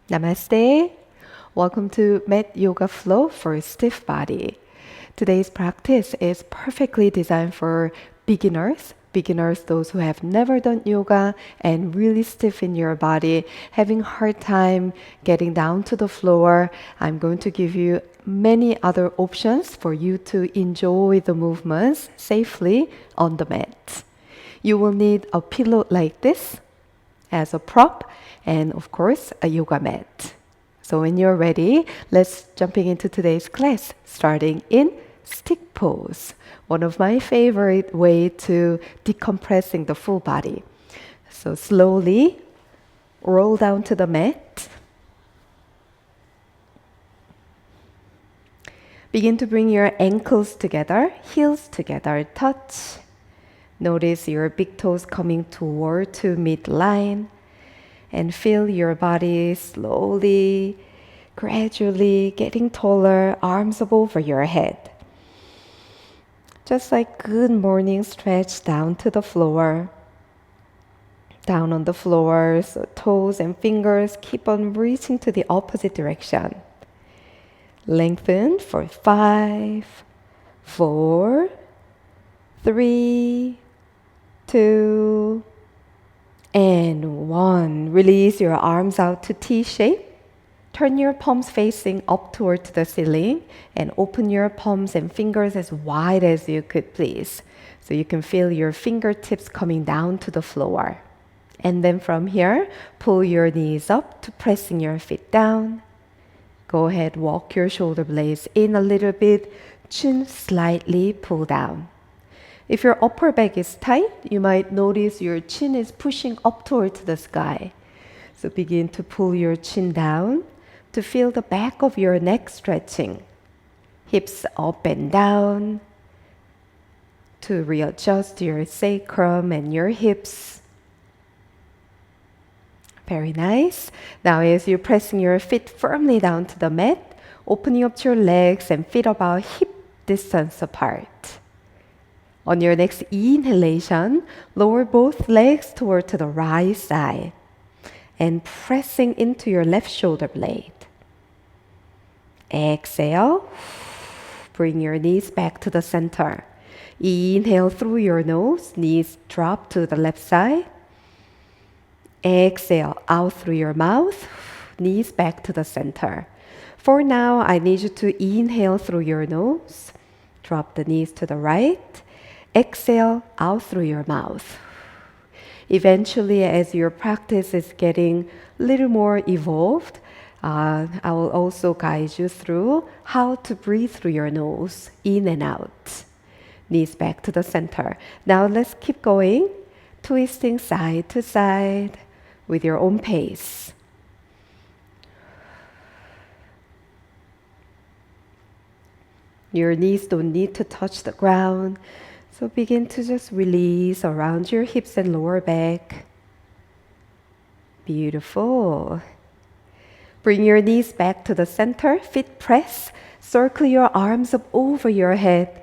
Namaste. Welcome to Mat Yoga Flow for Stiff Body. Today's practice is perfectly designed for beginners, those who have never done yoga and really stiff in your body, having hard time getting down to the floor. I'm going to give you many other options for you to enjoy the movements safely on the mat. You will need a pillow like this as a prop, and of course a yoga mat. So when you're ready, let's jumping into today's class, starting in stick pose, one of my favorite way to decompressing the full body. So slowly roll down to the mat. Begin to bring your ankles together, heels together, touch. Notice your big toes coming toward to midline, and feel your body slowly, gradually getting taller, arms up over your head. Just like good morning stretch down to the floor. Down on the floor, so toes and fingers keep on reaching to the opposite direction. Lengthen for 5, 4, 3, 2, and 1. Release your arms out to T shape. Turn your palms facing up toward the ceiling and open your palms and fingers as wide as you could, please. So you can feel your fingertips coming down to the floor. And then from here, pull your knees up to pressing your feet down. Go ahead, walk your shoulder blades in a little bit, chin slightly pull down. If your upper back is tight, you might notice your chin is pushing up towards the sky. So begin to pull your chin down to feel the back of your neck stretching. Hips up and down to readjust your sacrum and your hips. Very nice. Now as you're pressing your feet firmly down to the mat, opening up your legs and feet about hip distance apart. On your next inhalation, lower both legs toward to the right side and pressing into your left shoulder blade. Exhale, bring your knees back to the center. Inhale through your nose, knees drop to the left side. Exhale out through your mouth, knees back to the center. For now, I need you to inhale through your nose, drop the knees to the right. Exhale out through your mouth. Eventually, as your practice is getting a little more evolved, I will also guide you through how to breathe through your nose, in and out. Knees back to the center. Now let's keep going, twisting side to side with your own pace. Your knees don't need to touch the ground. So begin to just release around your hips and lower back. Beautiful. Bring your knees back to the center, feet press, circle your arms up over your head.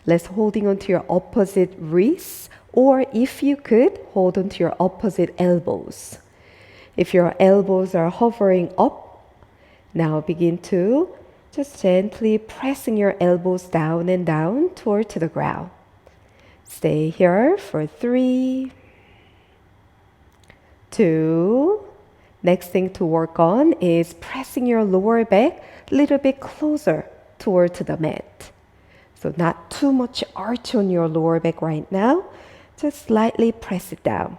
Let's holding onto your opposite wrists, or if you could, hold onto your opposite elbows. If your elbows are hovering up, now begin to just gently pressing your elbows down and down toward to the ground. Stay here for 3, 2. Next thing to work on is pressing your lower back a little bit closer toward the mat. So not too much arch on your lower back right now. Just slightly press it down.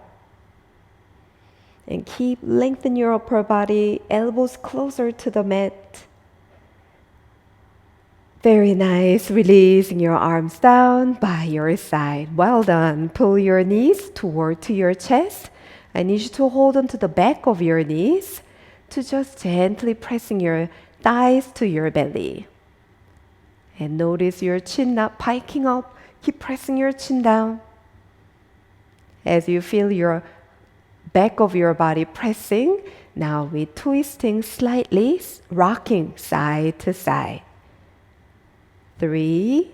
And keep lengthening your upper body, elbows closer to the mat. Very nice. Releasing your arms down by your side. Well done. Pull your knees toward to your chest. I need you to hold on to the back of your knees to just gently pressing your thighs to your belly. And notice your chin not piking up. Keep pressing your chin down. As you feel your back of your body pressing, now we're twisting slightly, rocking side to side. 3,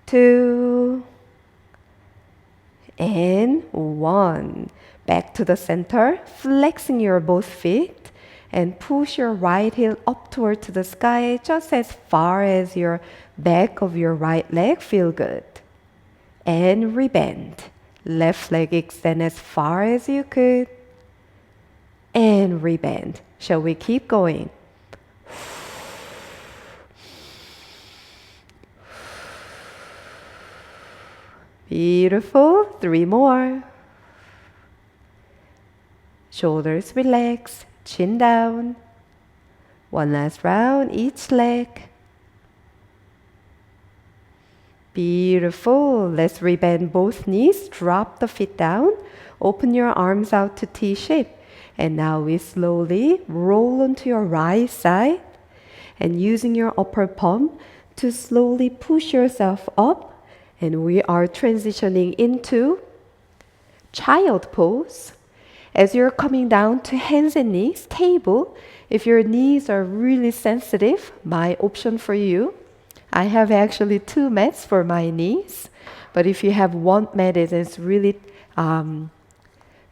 2, and 1. Back to the center, flexing your both feet, and push your right heel up toward to the sky, just as far as your back of your right leg feel good. And rebend. Left leg extend as far as you could. And rebend. Shall we keep going? Beautiful. 3 more. Shoulders relax, chin down. One last round, each leg. Beautiful. Let's rebend both knees, drop the feet down, open your arms out to T shape. And now we slowly roll onto your right side and using your upper palm to slowly push yourself up. And we are transitioning into child pose. As you're coming down to hands and knees, table, if your knees are really sensitive, my option for you, I have actually 2 mats for my knees. But if you have 1 mat and it's really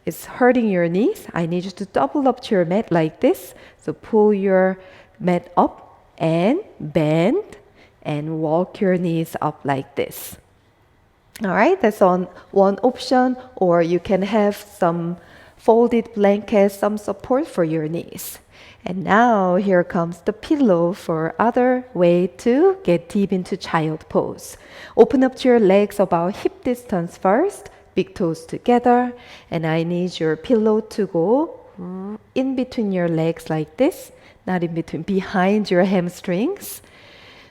it's hurting your knees, I need you to double up to your mat like this. So pull your mat up and bend and walk your knees up like this. All right, that's on one option, or you can have some folded blanket, some support for your knees. And now here comes the pillow for other way to get deep into child pose. Open up to your legs about hip distance first, big toes together, and I need your pillow to go in between your legs like this, not in between, behind your hamstrings.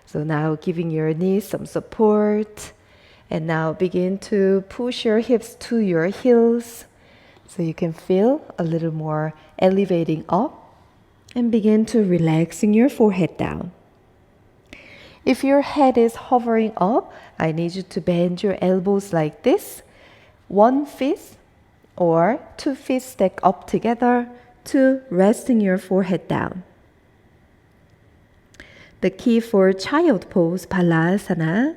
So now giving your knees some support, and now begin to push your hips to your heels. So you can feel a little more elevating up and begin to relaxing your forehead down. If your head is hovering up, I need you to bend your elbows like this. 1 fist or 2 fists stack up together to resting your forehead down. The key for child pose, Balasana,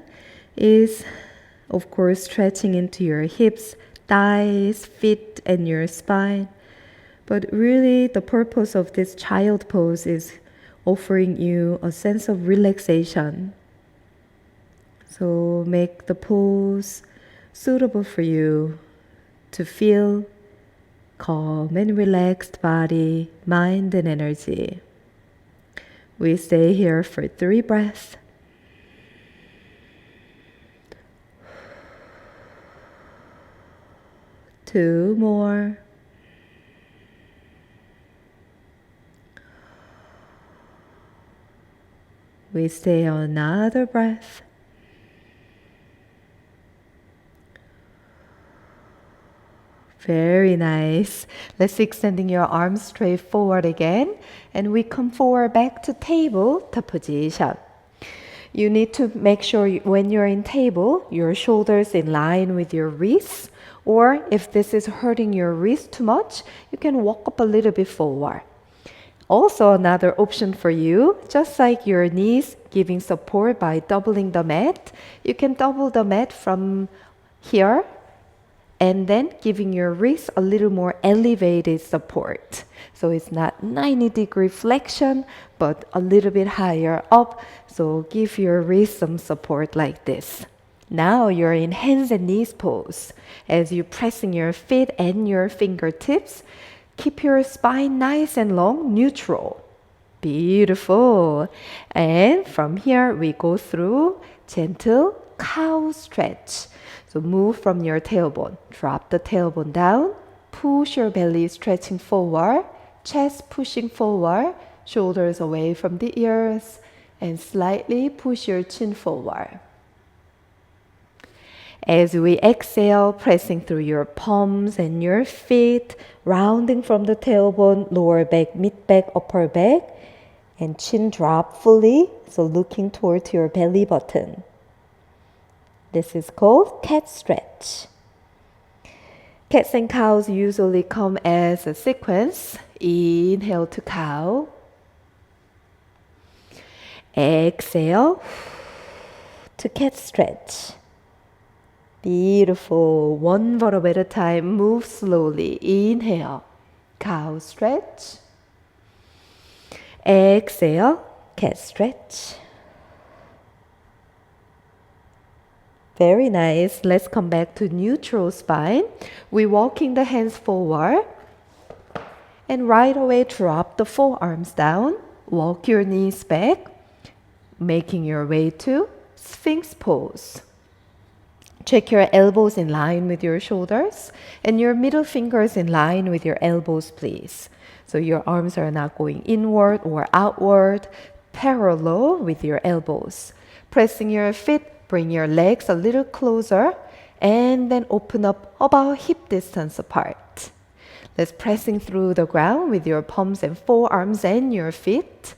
is of course stretching into your hips, thighs, feet, and your spine. But really, the purpose of this child pose is offering you a sense of relaxation. So make the pose suitable for you to feel calm and relaxed body, mind, and energy. We stay here for 3 breaths. Two more. We stay on another breath. Very nice. Let's extending your arms straight forward again. And we come forward back to tabletop position. You need to make sure when you're in table, your shoulders in line with your wrists. Or if this is hurting your wrist too much, you can walk up a little bit forward. Also, another option for you, just like your knees giving support by doubling the mat, you can double the mat from here and then giving your wrist a little more elevated support. So it's not 90-degree flexion, but a little bit higher up. So give your wrist some support like this. Now you're in hands and knees pose. As you're pressing your feet and your fingertips, keep your spine nice and long, neutral. Beautiful. And from here, we go through gentle cow stretch. So move from your tailbone. Drop the tailbone down. Push your belly stretching forward. Chest pushing forward. Shoulders away from the ears. And slightly push your chin forward. As we exhale, pressing through your palms and your feet, rounding from the tailbone, lower back, mid back, upper back, and chin drop fully, so looking towards your belly button. This is called cat stretch. Cats and cows usually come as a sequence. Inhale to cow. Exhale to cat stretch. Beautiful. One vertebra at a time. Move slowly. Inhale. Cow stretch. Exhale. Cat stretch. Very nice. Let's come back to neutral spine. We're walking the hands forward. And right away drop the forearms down. Walk your knees back. Making your way to Sphinx pose. Check your elbows in line with your shoulders and your middle fingers in line with your elbows, please. So your arms are not going inward or outward, parallel with your elbows. Pressing your feet, bring your legs a little closer and then open up about hip distance apart. Let's pressing through the ground with your palms and forearms and your feet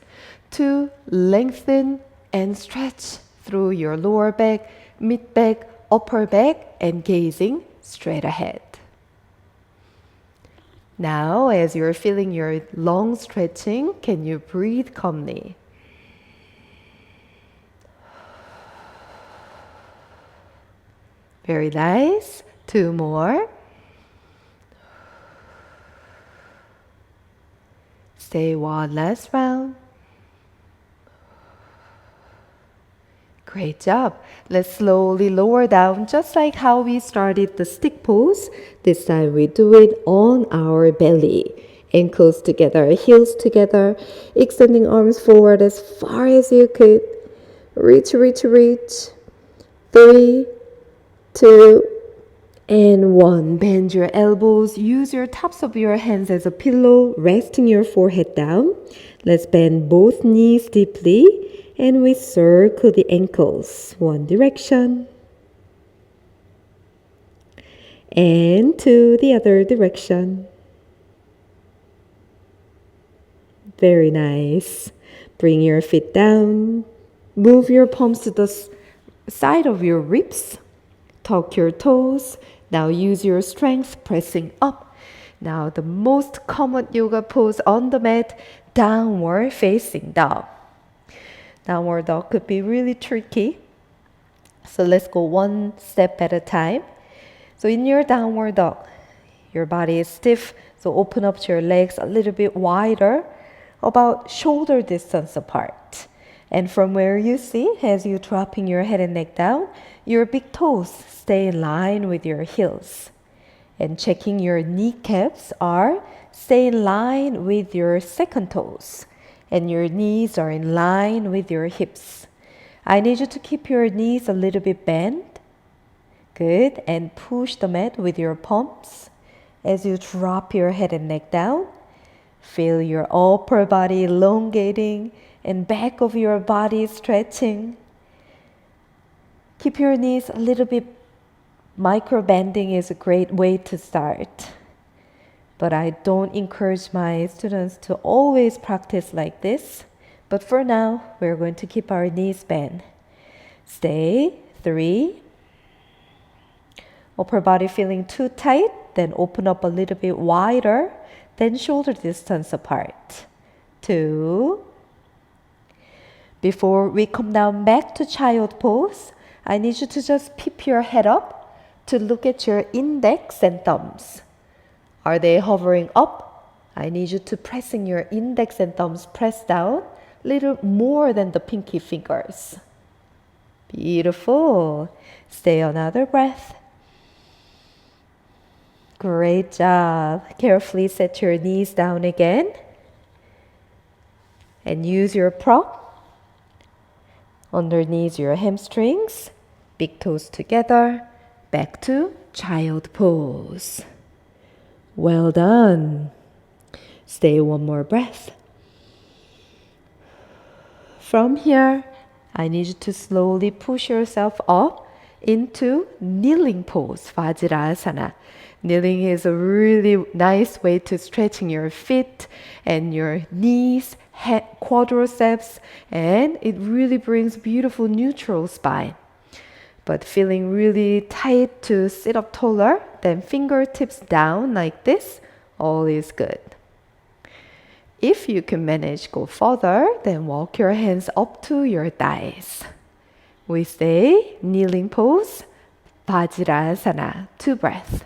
to lengthen and stretch through your lower back, mid back, upper back, and gazing straight ahead. Now, as you're feeling your long stretching, can you breathe calmly? Very nice. 2 more. Stay one last round. Great job. Let's slowly lower down just like how we started the stick pose. This time we do it on our belly. Ankles together, heels together, extending arms forward as far as you could. Reach, reach, reach. 3, 2, and 1. Bend your elbows. Use your tops of your hands as a pillow, resting your forehead down. Let's bend both knees deeply. And we circle the ankles, one direction and to the other direction. Very nice. Bring your feet down. Move your palms to the side of your ribs. Tuck your toes. Now use your strength, pressing up. Now the most common yoga pose on the mat, downward facing dog. Downward dog could be really tricky. So let's go one step at a time. So in your downward dog, your body is stiff. So open up your legs a little bit wider, about shoulder distance apart. And from where you see, as you're dropping your head and neck down, your big toes stay in line with your heels. And checking your kneecaps are stay in line with your second toes. And your knees are in line with your hips. I need you to keep your knees a little bit bent. Good. And push the mat with your palms. As you drop your head and neck down, feel your upper body elongating and back of your body stretching. Keep your knees a little bit. Micro bending is a great way to start. But I don't encourage my students to always practice like this. But for now, we're going to keep our knees bent. Stay. 3. Upper body feeling too tight, then open up a little bit wider, then shoulder distance apart. 2. Before we come down back to child pose, I need you to just peep your head up to look at your index and thumbs. Are they hovering up? I need you to pressing your index and thumbs press down a little more than the pinky fingers. Beautiful. Stay another breath. Great job. Carefully set your knees down again. And use your prop. Underneath your hamstrings. Big toes together. Back to child pose. Well done. Stay one more breath. From here, I need you to slowly push yourself up into kneeling pose, Vajrasana. Kneeling is a really nice way to stretching your feet and your knees, quadriceps, and it really brings beautiful neutral spine. But feeling really tight to sit up taller, then fingertips down like this, all is good. If you can manage go further, then walk your hands up to your thighs. We stay kneeling pose, Vajrasana, 2 breaths.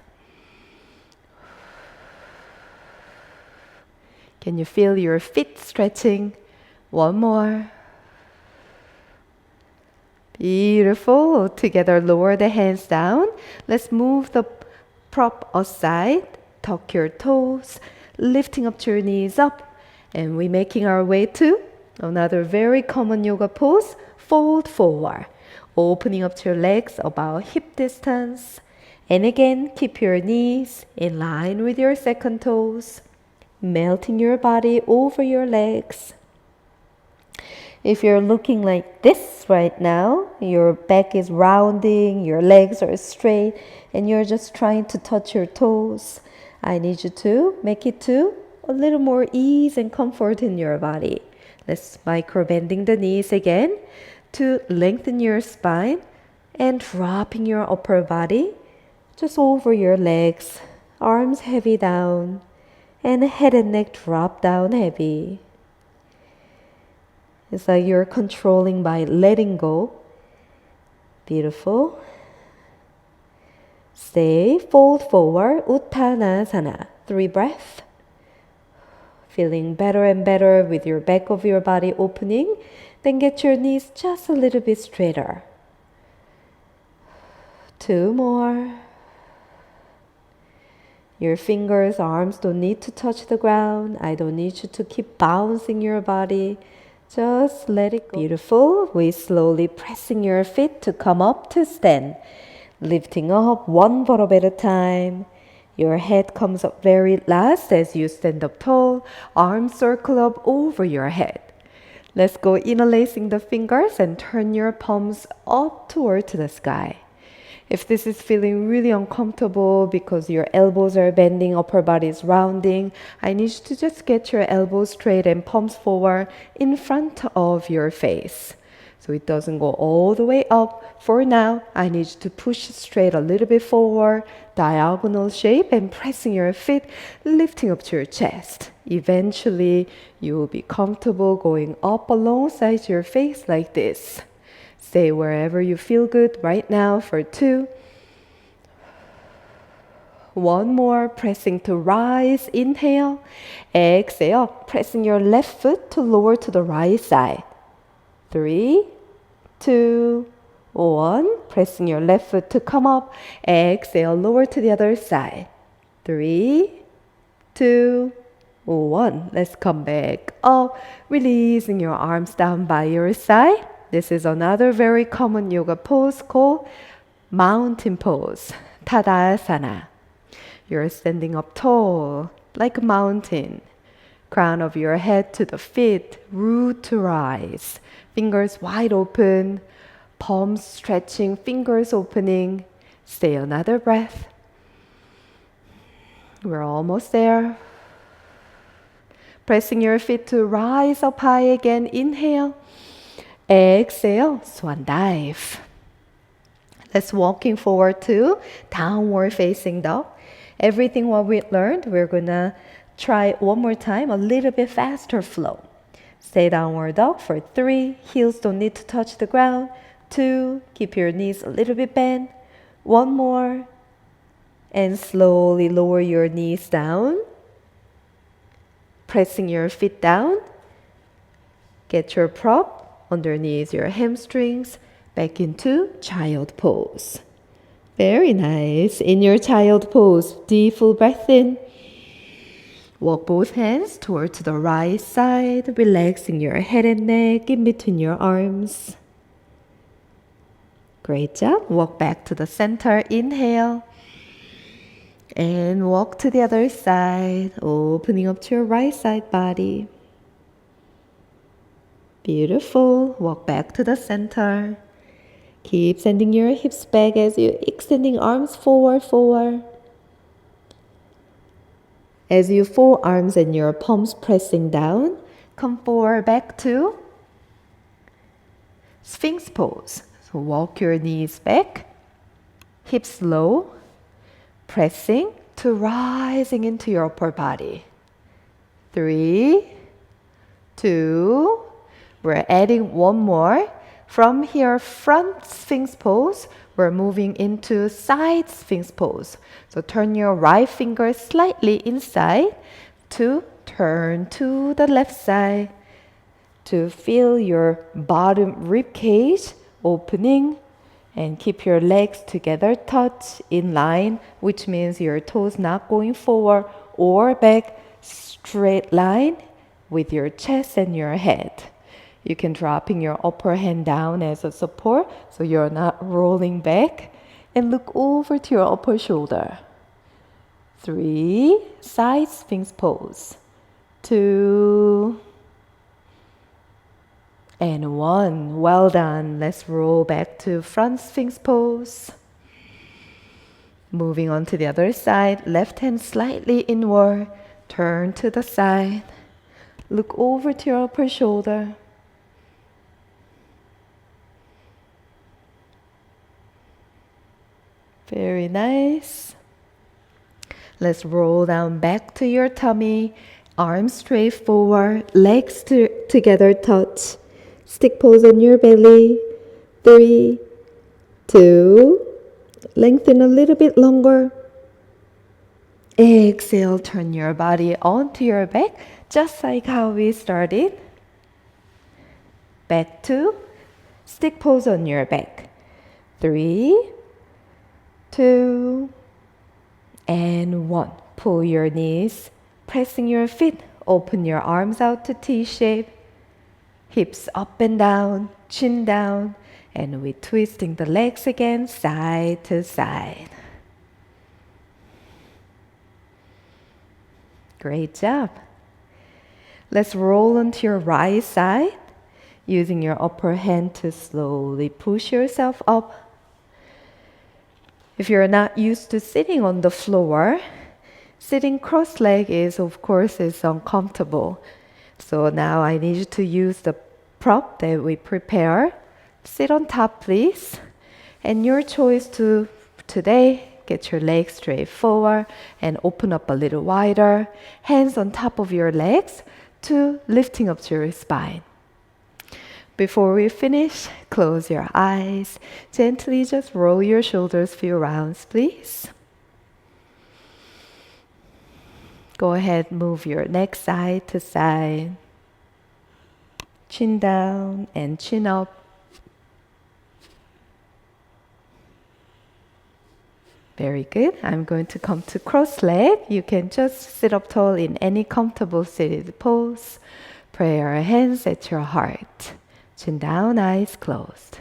Can you feel your feet stretching? One more. Beautiful. Together, lower the hands down. Let's move the prop aside. Tuck your toes, lifting up your knees up. And we're making our way to another very common yoga pose, fold forward. Opening up your legs about hip distance. And again, keep your knees in line with your second toes. Melting your body over your legs. If you're looking like this right now, your back is rounding, your legs are straight, and you're just trying to touch your toes, I need you to make it to a little more ease and comfort in your body. Let's micro bending the knees again to lengthen your spine and dropping your upper body just over your legs, arms heavy down, and head and neck drop down heavy. It's like you're controlling by letting go. Beautiful. Stay, fold forward, Uttanasana, 3 breaths. Feeling better and better with your back of your body opening. Then get your knees just a little bit straighter. 2 more. Your fingers, arms don't need to touch the ground. I don't need you to keep bouncing your body. Just let it go. Beautiful. We slowly pressing your feet to come up to stand. Lifting up one bottom at a time. Your head comes up very last as you stand up tall. Arms circle up over your head. Let's go interlacing the fingers and turn your palms up toward the sky. If this is feeling really uncomfortable because your elbows are bending, upper body is rounding, I need you to just get your elbows straight and palms forward in front of your face. So it doesn't go all the way up. For now, I need you to push straight a little bit forward, diagonal shape, and pressing your feet, lifting up to your chest. Eventually, you will be comfortable going up alongside your face like this. Stay wherever you feel good right now for 2. 1 more, pressing to rise, inhale. Exhale, pressing your left foot to lower to the right side. 3, 2, 1, pressing your left foot to come up. Exhale, lower to the other side. 3, 2, 1. Let's come back up, releasing your arms down by your side. This is another very common yoga pose called mountain pose, Tadasana. You're standing up tall like a mountain. Crown of your head to the feet, root to rise. Fingers wide open, palms stretching, fingers opening. Stay another breath. We're almost there. Pressing your feet to rise up high again. Inhale. Exhale, swan dive. Let's walking forward to downward facing dog. Everything what we learned, we're gonna try one more time, a little bit faster flow. Stay downward dog for 3. Heels don't need to touch the ground. 2. Keep your knees a little bit bent. 1 more. And slowly lower your knees down. Pressing your feet down. Get your prop underneath your hamstrings, back into child pose. Very nice. In your child pose, deep full breath in. Walk both hands toward to the right side, relaxing your head and neck in between your arms. Great job. Walk back to the center. Inhale. And walk to the other side, opening up to your right side body. Beautiful. Walk back to the center. Keep sending your hips back as you extending arms forward. As you fold arms and your palms pressing down, come forward back to Sphinx pose. So walk your knees back, hips low, pressing to rising into your upper body. 3, 2, we're adding 1 more. From here, front Sphinx pose, we're moving into side Sphinx pose. So turn your right finger slightly inside to turn to the left side to feel your bottom rib cage opening, and keep your legs together touch in line, which means your toes not going forward or back, straight line with your chest and your head. You can dropping your upper hand down as a support so you're not rolling back, and look over to your upper shoulder. 3, side Sphinx pose. 2, and 1. Well done. Let's roll back to front Sphinx pose. Moving on to the other side. Left hand slightly inward. Turn to the side. Look over to your upper shoulder. Very nice. Let's roll down back to your tummy. Arms straight forward. Legs together touch. Stick pose on your belly. 3, 2, lengthen a little bit longer. Exhale, turn your body onto your back, just like how we started. Back to stick pose on your back. 3, 2, and 1. Pull your knees, pressing your feet, open your arms out to T shape. Hips up and down, chin down, and we're twisting the legs again, side to side. Great job. Let's roll onto your right side, using your upper hand to slowly push yourself up. If you're not used to sitting on the floor, sitting cross-legged is uncomfortable. So now I need you to use the prop that we prepare. Sit on top, please. And your choice to today, get your legs straight forward and open up a little wider. Hands on top of your legs to lifting up to your spine. Before we finish, close your eyes. Gently just roll your shoulders a few rounds, please. Go ahead, move your neck side to side. Chin down and chin up. Very good. I'm going to come to cross leg. You can just sit up tall in any comfortable seated pose. Pray your hands at your heart. Chin down, eyes closed.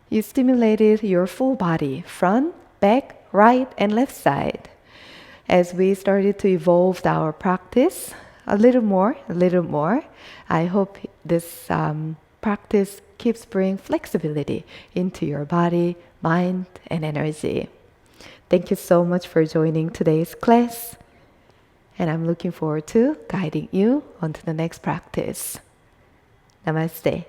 You stimulated your full body, front, back, right, and left side. As we started to evolve our practice, a little more, I hope this practice keeps bringing flexibility into your body, mind, and energy. Thank you so much for joining today's class, and I'm looking forward to guiding you onto the next practice. Namaste.